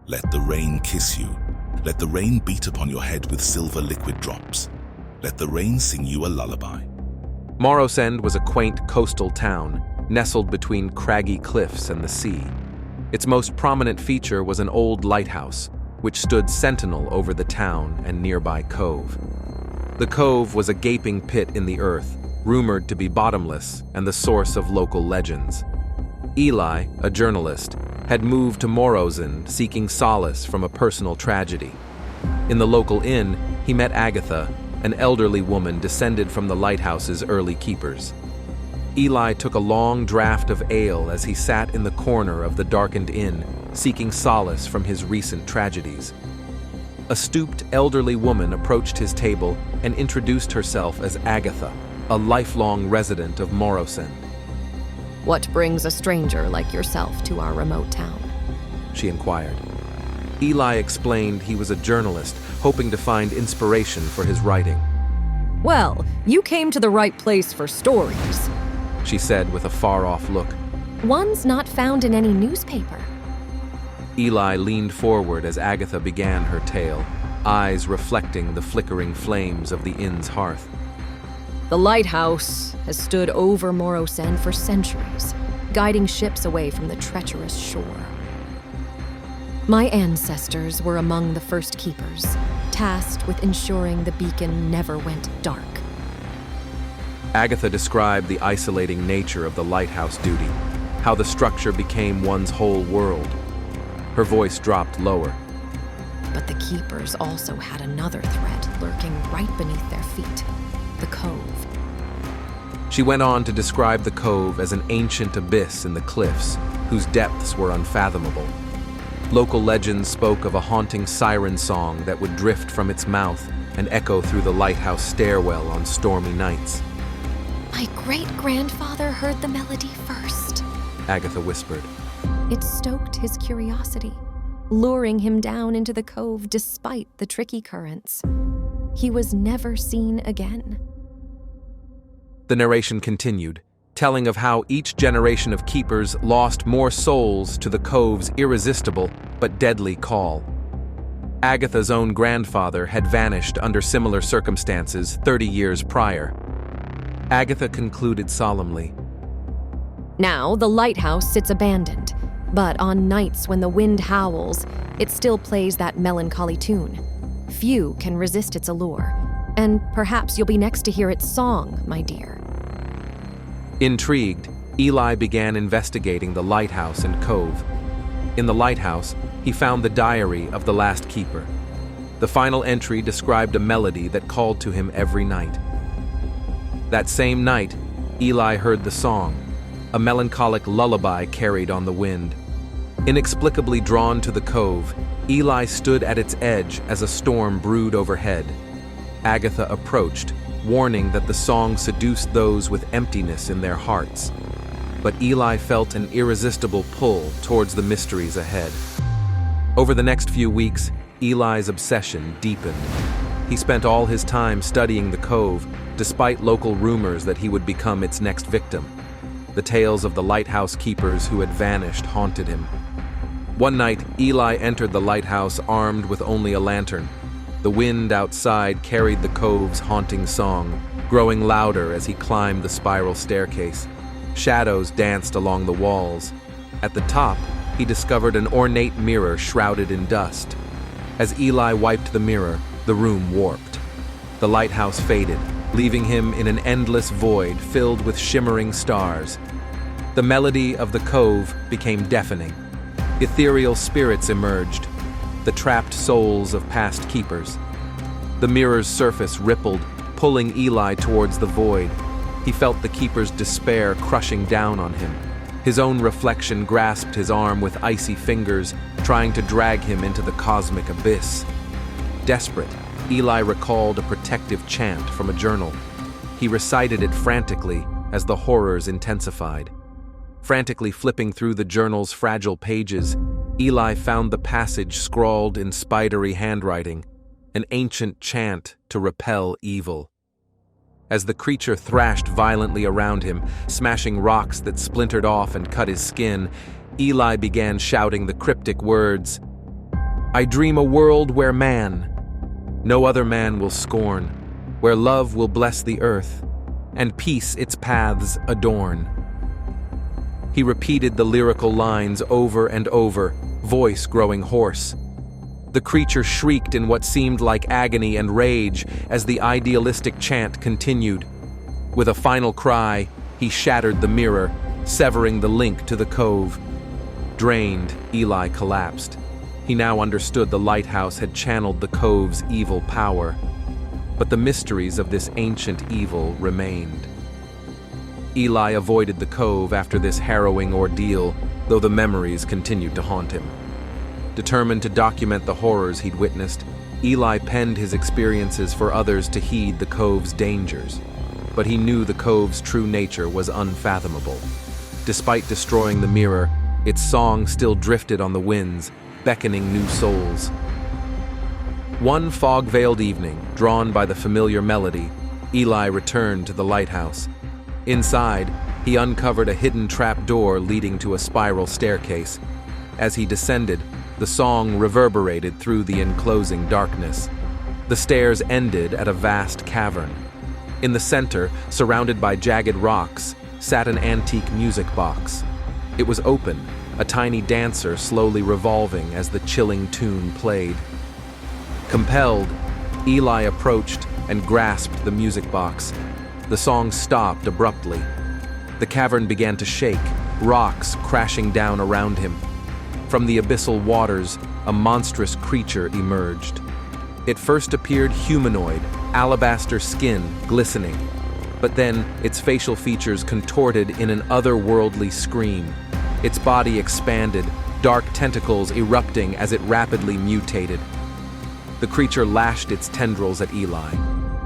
Let the rain kiss you. Let the rain beat upon your head with silver liquid drops. Let the rain sing you a lullaby. Morosend was a quaint coastal town, nestled between craggy cliffs and the sea. Its most prominent feature was an old lighthouse, which stood sentinel over the town and nearby cove. The cove was a gaping pit in the earth, rumored to be bottomless and the source of local legends. Eli, a journalist, had moved to Morosend seeking solace from a personal tragedy. In the local inn, he met Agatha, an elderly woman descended from the lighthouse's early keepers. Eli took a long draught of ale as he sat in the corner of the darkened inn, seeking solace from his recent tragedies. A stooped elderly woman approached his table and introduced herself as Agatha, a lifelong resident of Morosend. "What brings a stranger like yourself to our remote town?" she inquired. Eli explained he was a journalist, hoping to find inspiration for his writing. "Well, you came to the right place for stories," she said with a far-off look. "One's not found in any newspaper." Eli leaned forward as Agatha began her tale, eyes reflecting the flickering flames of the inn's hearth. "The lighthouse has stood over Morosend for centuries, guiding ships away from the treacherous shore. My ancestors were among the first keepers, tasked with ensuring the beacon never went dark." Agatha described the isolating nature of the lighthouse duty, how the structure became one's whole world. Her voice dropped lower. "But the keepers also had another threat lurking right beneath their feet, the cove." She went on to describe the cove as an ancient abyss in the cliffs, whose depths were unfathomable. Local legends spoke of a haunting siren song that would drift from its mouth and echo through the lighthouse stairwell on stormy nights. "My great-grandfather heard the melody first," Agatha whispered. "It stoked his curiosity, luring him down into the cove despite the tricky currents. He was never seen again." The narration continued, telling of how each generation of keepers lost more souls to the cove's irresistible but deadly call. Agatha's own grandfather had vanished under similar circumstances 30 years prior. Agatha concluded solemnly, "Now the lighthouse sits abandoned, but on nights when the wind howls, it still plays that melancholy tune. Few can resist its allure, and perhaps you'll be next to hear its song, my dear." Intrigued, Eli began investigating the lighthouse and cove. In the lighthouse, he found the diary of the last keeper. The final entry described a melody that called to him every night. That same night, Eli heard the song, a melancholic lullaby carried on the wind. Inexplicably drawn to the cove, Eli stood at its edge as a storm brewed overhead. Agatha approached, warning that the song seduced those with emptiness in their hearts. But Eli felt an irresistible pull towards the mysteries ahead. Over the next few weeks, Eli's obsession deepened. He spent all his time studying the cove, despite local rumors that he would become its next victim. The tales of the lighthouse keepers who had vanished haunted him. One night, Eli entered the lighthouse armed with only a lantern. The wind outside carried the cove's haunting song, growing louder as he climbed the spiral staircase. Shadows danced along the walls. At the top, he discovered an ornate mirror shrouded in dust. As Eli wiped the mirror, the room warped. The lighthouse faded, leaving him in an endless void filled with shimmering stars. The melody of the cove became deafening. Ethereal spirits emerged, the trapped souls of past keepers. The mirror's surface rippled, pulling Eli towards the void. He felt the keeper's despair crushing down on him. His own reflection grasped his arm with icy fingers, trying to drag him into the cosmic abyss. Desperate, Eli recalled a protective chant from a journal. He recited it frantically as the horrors intensified. Frantically flipping through the journal's fragile pages, Eli found the passage scrawled in spidery handwriting, an ancient chant to repel evil. As the creature thrashed violently around him, smashing rocks that splintered off and cut his skin, Eli began shouting the cryptic words, I dream a world where man, no other man will scorn, where love will bless the earth, and peace its paths adorn." He repeated the lyrical lines over and over, voice growing hoarse. The creature shrieked in what seemed like agony and rage as the idealistic chant continued. With a final cry, he shattered the mirror, severing the link to the cove. Drained, Eli collapsed. He now understood the lighthouse had channeled the cove's evil power. But the mysteries of this ancient evil remained. Eli avoided the cove after this harrowing ordeal, though the memories continued to haunt him. Determined to document the horrors he'd witnessed, Eli penned his experiences for others to heed the cove's dangers. But he knew the cove's true nature was unfathomable. Despite destroying the mirror, its song still drifted on the winds, beckoning new souls. One fog-veiled evening, drawn by the familiar melody, Eli returned to the lighthouse. Inside, he uncovered a hidden trap-door leading to a spiral staircase. As he descended, the song reverberated through the enclosing darkness. The stairs ended at a vast cavern. In the center, surrounded by jagged rocks, sat an antique music box. It was open, a tiny dancer slowly revolving as the chilling tune played. Compelled, Eli approached and grasped the music box. The song stopped abruptly. The cavern began to shake, rocks crashing down around him. From the abyssal waters, a monstrous creature emerged. It first appeared humanoid, alabaster skin glistening, but then its facial features contorted in an otherworldly scream. Its body expanded, dark tentacles erupting as it rapidly mutated. The creature lashed its tendrils at Eli.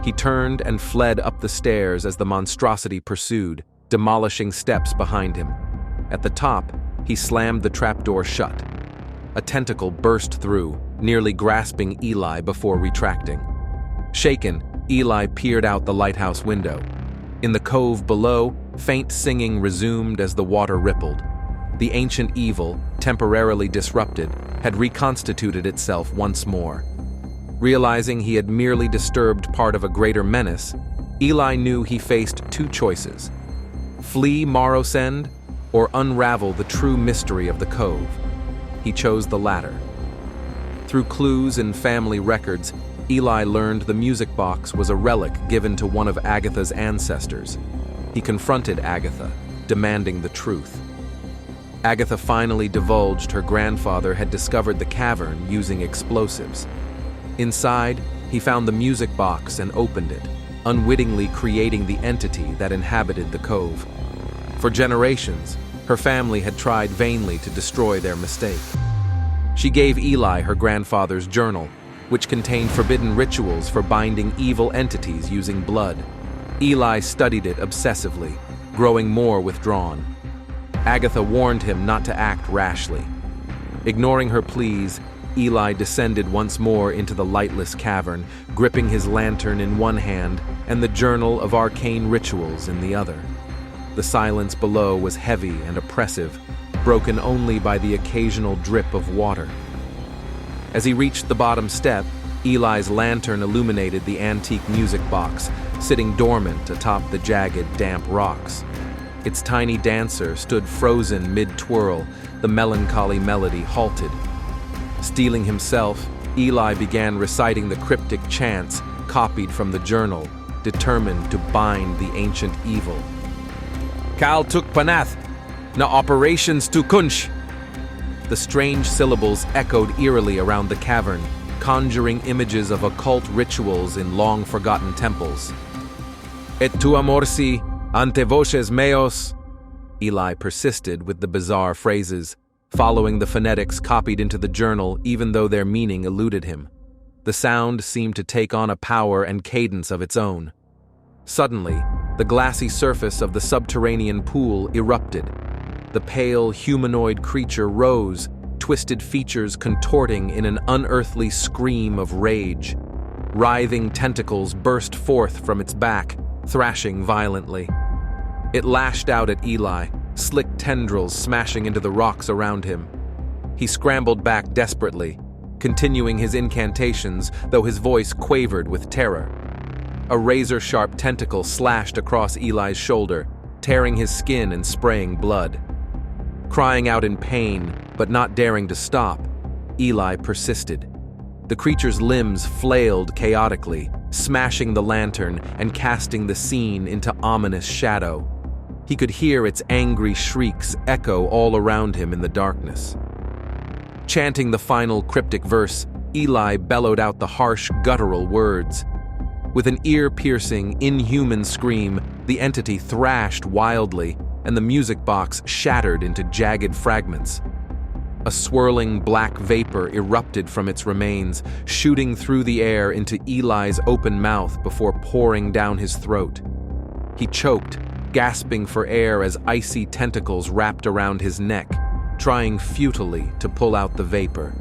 He turned and fled up the stairs as the monstrosity pursued, demolishing steps behind him. At the top, he slammed the trapdoor shut. A tentacle burst through, nearly grasping Eli before retracting. Shaken, Eli peered out the lighthouse window. In the cove below, faint singing resumed as the water rippled. The ancient evil, temporarily disrupted, had reconstituted itself once more. Realizing he had merely disturbed part of a greater menace, Eli knew he faced two choices: flee Morrowsend or unravel the true mystery of the cove. He chose the latter. Through clues and family records, Eli learned the music box was a relic given to one of Agatha's ancestors. He confronted Agatha, demanding the truth. Agatha finally divulged her grandfather had discovered the cavern using explosives. Inside, he found the music box and opened it, unwittingly creating the entity that inhabited the cove. For generations, her family had tried vainly to destroy their mistake. She gave Eli her grandfather's journal, which contained forbidden rituals for binding evil entities using blood. Eli studied it obsessively, growing more withdrawn. Agatha warned him not to act rashly. Ignoring her pleas, Eli descended once more into the lightless cavern, gripping his lantern in one hand and the journal of arcane rituals in the other. The silence below was heavy and oppressive, broken only by the occasional drip of water. As he reached the bottom step, Eli's lantern illuminated the antique music box, sitting dormant atop the jagged, damp rocks. Its tiny dancer stood frozen mid-twirl, the melancholy melody halted. Steeling himself, Eli began reciting the cryptic chants copied from the journal, determined to bind the ancient evil. Kal tuk panath, na operations tu kunsh. The strange syllables echoed eerily around the cavern, conjuring images of occult rituals in long-forgotten temples. Et tu amorsi ante voces meos. Eli persisted with the bizarre phrases, following the phonetics copied into the journal even though their meaning eluded him. The sound seemed to take on a power and cadence of its own. Suddenly, the glassy surface of the subterranean pool erupted. The pale, humanoid creature rose, twisted features contorting in an unearthly scream of rage. Writhing tentacles burst forth from its back, thrashing violently. It lashed out at Eli, slick tendrils smashing into the rocks around him. He scrambled back desperately, continuing his incantations, though his voice quavered with terror. A razor-sharp tentacle slashed across Eli's shoulder, tearing his skin and spraying blood. Crying out in pain, but not daring to stop, Eli persisted. The creature's limbs flailed chaotically, smashing the lantern and casting the scene into ominous shadow. He could hear its angry shrieks echo all around him in the darkness. Chanting the final cryptic verse, Eli bellowed out the harsh, guttural words. With an ear-piercing, inhuman scream, the entity thrashed wildly, and the music box shattered into jagged fragments. A swirling black vapor erupted from its remains, shooting through the air into Eli's open mouth before pouring down his throat. He choked, gasping for air as icy tentacles wrapped around his neck, trying futilely to pull out the vapor.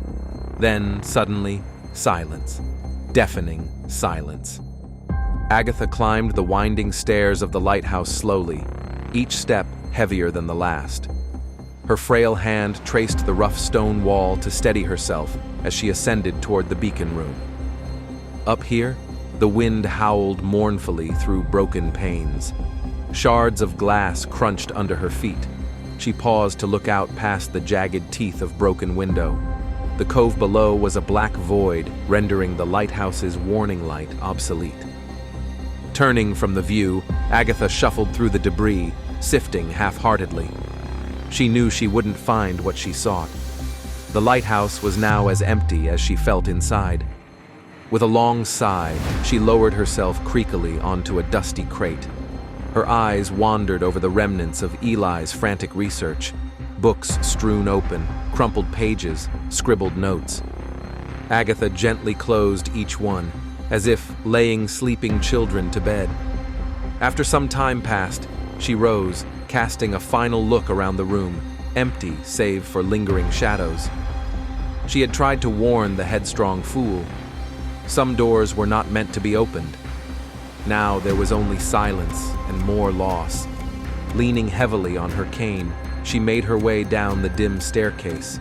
Then, suddenly, silence. Deafening silence. Agatha climbed the winding stairs of the lighthouse slowly, each step heavier than the last. Her frail hand traced the rough stone wall to steady herself as she ascended toward the beacon room. Up here, the wind howled mournfully through broken panes. Shards of glass crunched under her feet. She paused to look out past the jagged teeth of broken window. The cove below was a black void, rendering the lighthouse's warning light obsolete. Turning from the view, Agatha shuffled through the debris, sifting half-heartedly. She knew she wouldn't find what she sought. The lighthouse was now as empty as she felt inside. With a long sigh, she lowered herself creakily onto a dusty crate. Her eyes wandered over the remnants of Eli's frantic research. Books strewn open, crumpled pages, scribbled notes. Agatha gently closed each one, as if laying sleeping children to bed. After some time passed, she rose, casting a final look around the room, empty save for lingering shadows. She had tried to warn the headstrong fool. Some doors were not meant to be opened. Now there was only silence and more loss. Leaning heavily on her cane, she made her way down the dim staircase.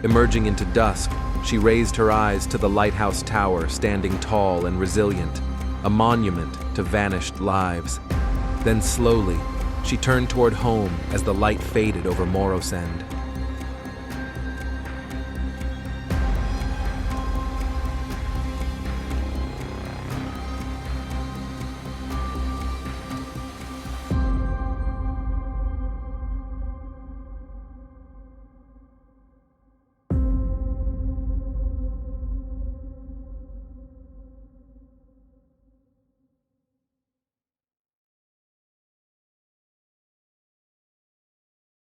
Emerging into dusk, she raised her eyes to the lighthouse tower standing tall and resilient, a monument to vanished lives. Then slowly, she turned toward home as the light faded over Morrow's End.